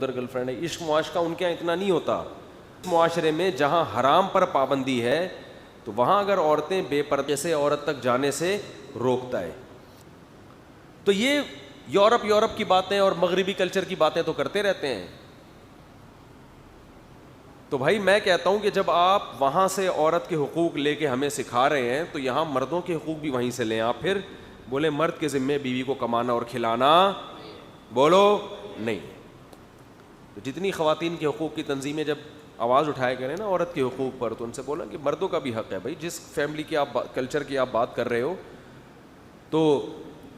ادھر girl friend ہے. عشق معاشقہ ان کے یہاں اتنا نہیں ہوتا. معاشرے میں جہاں حرام پر پابندی ہے تو وہاں اگر عورتیں بے پردے سے عورت تک جانے سے روکتا ہے. تو یہ یورپ کی باتیں اور مغربی کلچر کی باتیں تو کرتے رہتے ہیں. تو بھائی میں کہتا ہوں کہ جب آپ وہاں سے عورت کے حقوق لے کے ہمیں سکھا رہے ہیں تو یہاں مردوں کے حقوق بھی وہیں سے لیں. آپ پھر بولے مرد کے ذمے بیوی کو کمانا اور کھلانا, بولو نہیں. تو جتنی خواتین کے حقوق کی تنظیمیں جب آواز اٹھایا کریں نا عورت کے حقوق پر, تو ان سے بولا کہ مردوں کا بھی حق ہے. بھائی جس فیملی کی آپ کلچر کی آپ بات کر رہے ہو تو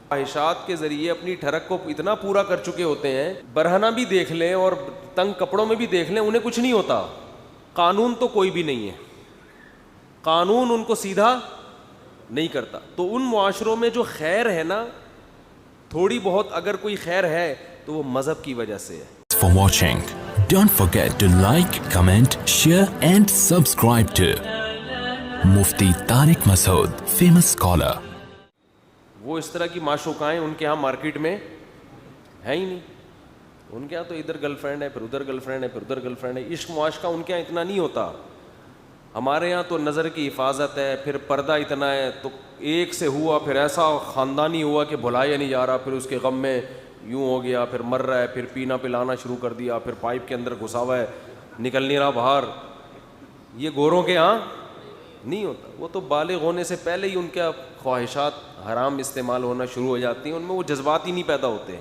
خواہشات کے ذریعے اپنی ٹھڑک کو اتنا پورا کر چکے ہوتے ہیں, برہنہ بھی دیکھ لیں اور تنگ کپڑوں میں بھی دیکھ لیں, انہیں کچھ نہیں ہوتا. قانون تو کوئی بھی نہیں ہے, قانون ان کو سیدھا نہیں کرتا. تو ان معاشروں میں جو خیر ہے نا, تھوڑی بہت اگر کوئی خیر ہے تو وہ مذہب کی وجہ سے ہے. For watching, don't forget to like, comment, share and subscribe to Mufti Tariq Masood, famous scholar. وہ اس طرح کی معشوقائیں ان کے ہاں مارکیٹ میں ہے ہی نہیں. ان کے ہاں تو ادھر گرل فرینڈ ہے, پھر ادھر گرل فرینڈ ہے, پھر ادھر گرل فرینڈ ہے. عشق معاشقہ ان کے ہاں اتنا نہیں ہوتا. ہمارے ہاں تو نظر کی حفاظت ہے, پھر پردہ اتنا ہے, تو ایک سے ہوا پھر ایسا خاندانی ہوا کہ بھلایا نہیں جا رہا, پھر اس کے غم میں یوں ہو گیا, پھر مر رہا ہے, پھر پینا پلانا شروع کر دیا, پھر پائپ کے اندر گھسا ہوا ہے, نکل نہیں رہا باہر. یہ گوروں کے ہاں نہیں ہوتا. وہ تو بالغ ہونے سے پہلے ہی ان کے خواہشات حرام استعمال ہونا شروع ہو جاتی ہیں, ان میں وہ جذبات ہی نہیں پیدا ہوتے.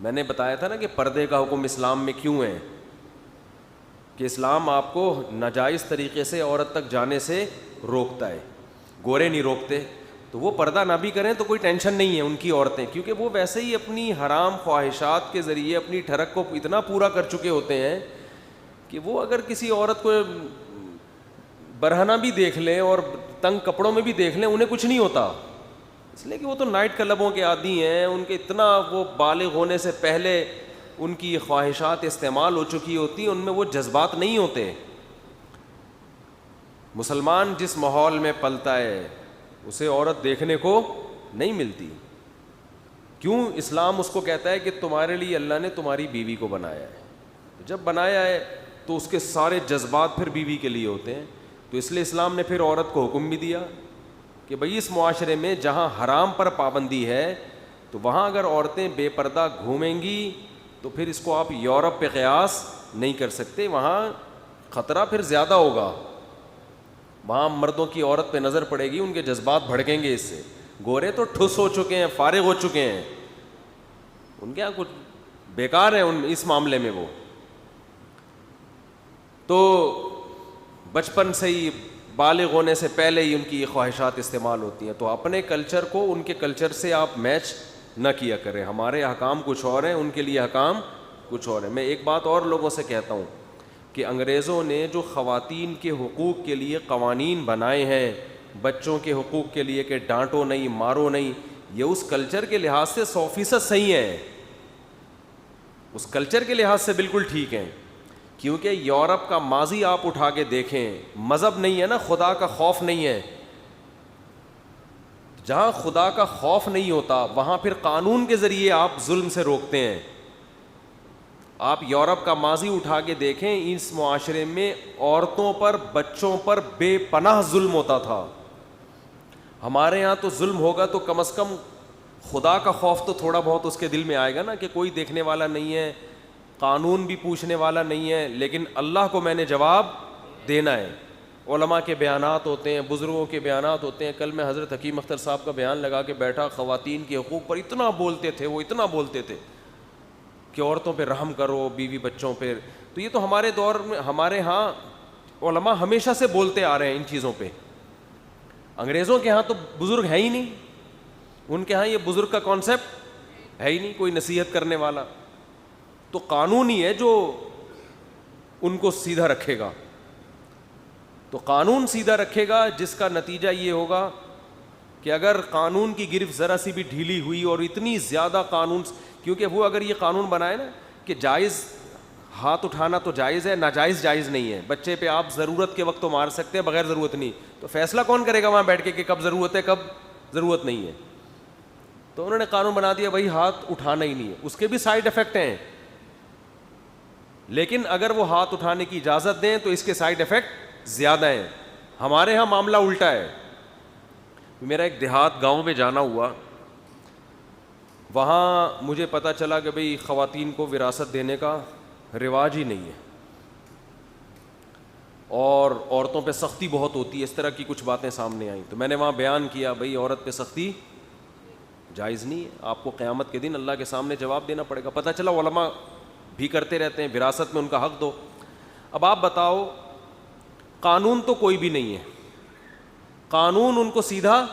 میں نے بتایا تھا نا کہ پردے کا حکم اسلام میں کیوں ہے, کہ اسلام آپ کو ناجائز طریقے سے عورت تک جانے سے روکتا ہے. گورے نہیں روکتے, تو وہ پردہ نہ بھی کریں تو کوئی ٹینشن نہیں ہے ان کی عورتیں, کیونکہ وہ ویسے ہی اپنی حرام خواہشات کے ذریعے اپنی ٹھڑک کو اتنا پورا کر چکے ہوتے ہیں کہ وہ اگر کسی عورت کو برہنہ بھی دیکھ لیں اور تنگ کپڑوں میں بھی دیکھ لیں, انہیں کچھ نہیں ہوتا. اس لیے کہ وہ تو نائٹ کلبوں کے عادی ہیں, ان کے اتنا وہ بالغ ہونے سے پہلے ان کی خواہشات استعمال ہو چکی ہوتی ہیں, ان میں وہ جذبات نہیں ہوتے. مسلمان جس ماحول میں پلتا ہے اسے عورت دیکھنے کو نہیں ملتی. کیوں؟ اسلام اس کو کہتا ہے کہ تمہارے لیے اللہ نے تمہاری بیوی کو بنایا ہے. جب بنایا ہے تو اس کے سارے جذبات پھر بیوی کے لیے ہوتے ہیں. تو اس لیے اسلام نے پھر عورت کو حکم بھی دیا کہ بھئی اس معاشرے میں جہاں حرام پر پابندی ہے تو وہاں اگر عورتیں بے پردہ گھومیں گی تو پھر اس کو آپ یورپ پہ قیاس نہیں کر سکتے. وہاں خطرہ پھر زیادہ ہوگا. وہاں مردوں کی عورت پہ نظر پڑے گی, ان کے جذبات بھڑکیں گے اس سے. گورے تو ٹھس ہو چکے ہیں, فارغ ہو چکے ہیں, ان کے یہاں کچھ بیکار ہیں اس معاملے میں. وہ تو بچپن سے ہی بالغ ہونے سے پہلے ہی ان کی یہ خواہشات استعمال ہوتی ہیں. تو اپنے کلچر کو ان کے کلچر سے آپ میچ نہ کیا کریں. ہمارے حکام کچھ اور ہیں, ان کے لیے حکام کچھ اور ہیں. میں ایک بات اور لوگوں سے کہتا ہوں کہ انگریزوں نے جو خواتین کے حقوق کے لیے قوانین بنائے ہیں, بچوں کے حقوق کے لیے کہ ڈانٹو نہیں مارو نہیں, یہ اس کلچر کے لحاظ سے 100% صحیح ہے. اس کلچر کے لحاظ سے بالکل ٹھیک ہیں, کیونکہ یورپ کا ماضی آپ اٹھا کے دیکھیں, مذہب نہیں ہے نا, خدا کا خوف نہیں ہے. جہاں خدا کا خوف نہیں ہوتا وہاں پھر قانون کے ذریعے آپ ظلم سے روکتے ہیں. آپ یورپ کا ماضی اٹھا کے دیکھیں, اس معاشرے میں عورتوں پر بچوں پر بے پناہ ظلم ہوتا تھا. ہمارے ہاں تو ظلم ہوگا تو کم از کم خدا کا خوف تو تھوڑا بہت اس کے دل میں آئے گا نا, کہ کوئی دیکھنے والا نہیں ہے, قانون بھی پوچھنے والا نہیں ہے, لیکن اللہ کو میں نے جواب دینا ہے. علماء کے بیانات ہوتے ہیں, بزرگوں کے بیانات ہوتے ہیں. کل میں حضرت حکیم اختر صاحب کا بیان لگا کے بیٹھا, خواتین کے حقوق پر اتنا بولتے تھے, وہ اتنا بولتے تھے کہ عورتوں پہ رحم کرو, بیوی بچوں پہ. تو یہ تو ہمارے دور میں ہمارے ہاں علماء ہمیشہ سے بولتے آ رہے ہیں ان چیزوں پہ. انگریزوں کے ہاں تو بزرگ ہے ہی نہیں, ان کے ہاں یہ بزرگ کا کانسیپٹ ہے ہی نہیں, کوئی نصیحت کرنے والا. تو قانون ہی ہے جو ان کو سیدھا رکھے گا. تو قانون سیدھا رکھے گا جس کا نتیجہ یہ ہوگا کہ اگر قانون کی گرفت ذرا سی بھی ڈھیلی ہوئی اور اتنی زیادہ قانون, کیونکہ وہ اگر یہ قانون بنائے نا کہ جائز ہاتھ اٹھانا تو جائز ہے, ناجائز جائز نہیں ہے, بچے پہ آپ ضرورت کے وقت تو مار سکتے ہیں, بغیر ضرورت نہیں, تو فیصلہ کون کرے گا وہاں بیٹھ کے کہ کب ضرورت ہے کب ضرورت نہیں ہے. تو انہوں نے قانون بنا دیا بھائی ہاتھ اٹھانا ہی نہیں ہے. اس کے بھی سائیڈ افیکٹ ہیں, لیکن اگر وہ ہاتھ اٹھانے کی اجازت دیں تو اس کے سائیڈ افیکٹ زیادہ ہیں. ہمارے ہاں معاملہ الٹا ہے. میرا ایک دیہات گاؤں میں جانا ہوا, وہاں مجھے پتہ چلا کہ بھئی خواتین کو وراثت دینے کا رواج ہی نہیں ہے, اور عورتوں پہ سختی بہت ہوتی ہے. اس طرح کی کچھ باتیں سامنے آئیں تو میں نے وہاں بیان کیا, بھئی عورت پہ سختی جائز نہیں ہے, آپ کو قیامت کے دن اللہ کے سامنے جواب دینا پڑے گا. پتہ چلا علماء بھی کرتے رہتے ہیں, وراثت میں ان کا حق دو. اب آپ بتاؤ, قانون تو کوئی بھی نہیں ہے, قانون ان کو سیدھا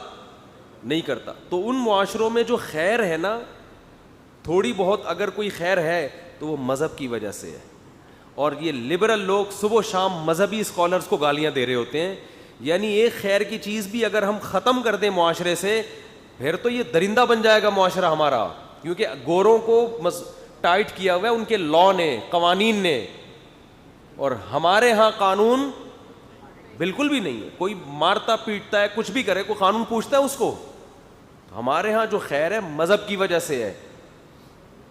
نہیں کرتا. تو ان معاشروں میں جو خیر ہے نا, تھوڑی بہت اگر کوئی خیر ہے تو وہ مذہب کی وجہ سے ہے. اور یہ لبرل لوگ صبح و شام مذہبی اسکالرز کو گالیاں دے رہے ہوتے ہیں. یعنی ایک خیر کی چیز بھی اگر ہم ختم کر دیں معاشرے سے, پھر تو یہ درندہ بن جائے گا معاشرہ ہمارا, کیونکہ گوروں کو ٹائٹ کیا ہوا ہے ان کے لا نے, قوانین نے, اور ہمارے ہاں قانون بالکل بھی نہیں ہے. کوئی مارتا پیٹتا ہے, کچھ بھی کرے, کوئی قانون پوچھتا ہے اس کو؟ ہمارے ہاں جو خیر ہے مذہب کی وجہ سے ہے.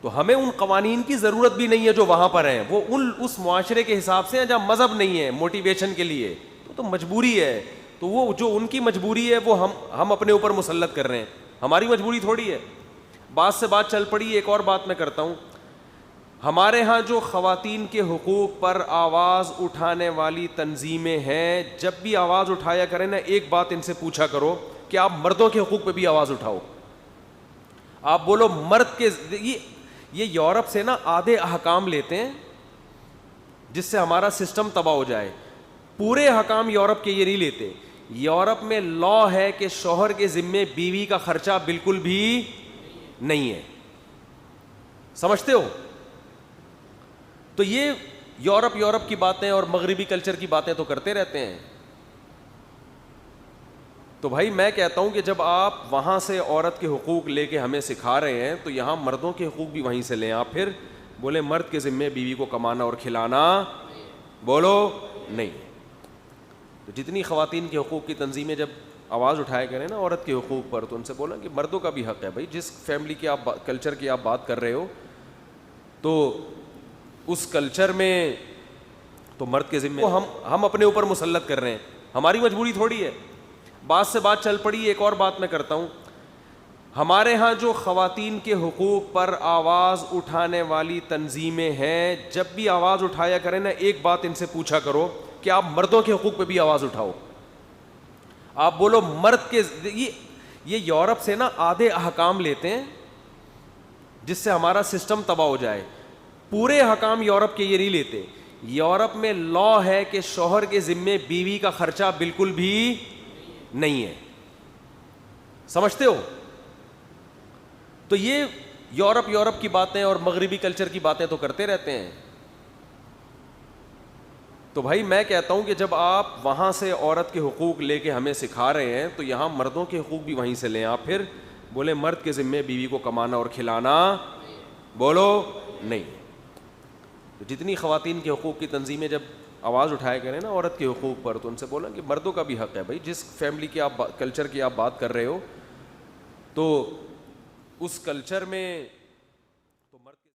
تو ہمیں ان قوانین کی ضرورت بھی نہیں ہے جو وہاں پر ہیں, وہ اس معاشرے کے حساب سے ہیں جہاں مذہب نہیں ہے موٹیویشن کے لیے. تو مجبوری ہے, تو وہ جو ان کی مجبوری ہے وہ ہم اپنے اوپر مسلط کر رہے ہیں, ہماری مجبوری تھوڑی ہے. بات سے بات چل پڑی, ایک اور بات میں کرتا ہوں. ہمارے ہاں جو خواتین کے حقوق پر آواز اٹھانے والی تنظیمیں ہیں, جب بھی آواز اٹھایا کریں نا, ایک بات ان سے پوچھا کرو کہ آپ مردوں کے حقوق پہ بھی آواز اٹھاؤ. آپ بولو مرد کے, یہ یورپ سے نا آدھے احکام لیتے ہیں جس سے ہمارا سسٹم تباہ ہو جائے. پورے حکام یورپ کے یہ نہیں لیتے. یورپ میں لا ہے کہ شوہر کے ذمے بیوی کا خرچہ بالکل بھی نہیں ہے, سمجھتے ہو؟ تو یہ یورپ کی باتیں اور مغربی کلچر کی باتیں تو کرتے رہتے ہیں. تو بھائی میں کہتا ہوں کہ جب آپ وہاں سے عورت کے حقوق لے کے ہمیں سکھا رہے ہیں تو یہاں مردوں کے حقوق بھی وہیں سے لیں. آپ پھر بولے مرد کے ذمے بیوی کو کمانا اور کھلانا, بولو نہیں. تو جتنی خواتین کے حقوق کی تنظیمیں جب آواز اٹھایا کریں نا عورت کے حقوق پر, تو ان سے بولا کہ مردوں کا بھی حق ہے. بھائی جس فیملی کی آپ کلچر کی آپ بات کر رہے ہو تو اس کلچر میں تو مرد کے ذمے ہم اپنے اوپر مسلط کر رہے ہیں, ہماری مجبوری تھوڑی ہے. بات سے بات چل پڑی, ایک اور بات میں کرتا ہوں. ہمارے ہاں جو خواتین کے حقوق پر آواز اٹھانے والی تنظیمیں ہیں, جب بھی آواز اٹھایا کریں نا, ایک بات ان سے پوچھا کرو کہ آپ مردوں کے حقوق پہ بھی آواز اٹھاؤ. آپ بولو مرد کے, یہ یورپ سے نا آدھے احکام لیتے ہیں جس سے ہمارا سسٹم تباہ ہو جائے. پورے حکام یورپ کے یہ نہیں لیتے. یورپ میں لا ہے کہ شوہر کے ذمے بیوی کا خرچہ بالکل بھی نہیں ہے, سمجھتے ہو؟ تو یہ یورپ کی باتیں اور مغربی کلچر کی باتیں تو کرتے رہتے ہیں. تو بھائی میں کہتا ہوں کہ جب آپ وہاں سے عورت کے حقوق لے کے ہمیں سکھا رہے ہیں تو یہاں مردوں کے حقوق بھی وہیں سے لیں. آپ پھر بولے مرد کے ذمے بیوی کو کمانا اور کھلانا, بولو نہیں. تو جتنی خواتین کے حقوق کی تنظیمیں جب آواز اٹھایا کریں نا عورت کے حقوق پر, تو ان سے بولا کہ مردوں کا بھی حق ہے. بھائی جس فیملی کی آپ کلچر کی آپ بات کر رہے ہو تو اس کلچر میں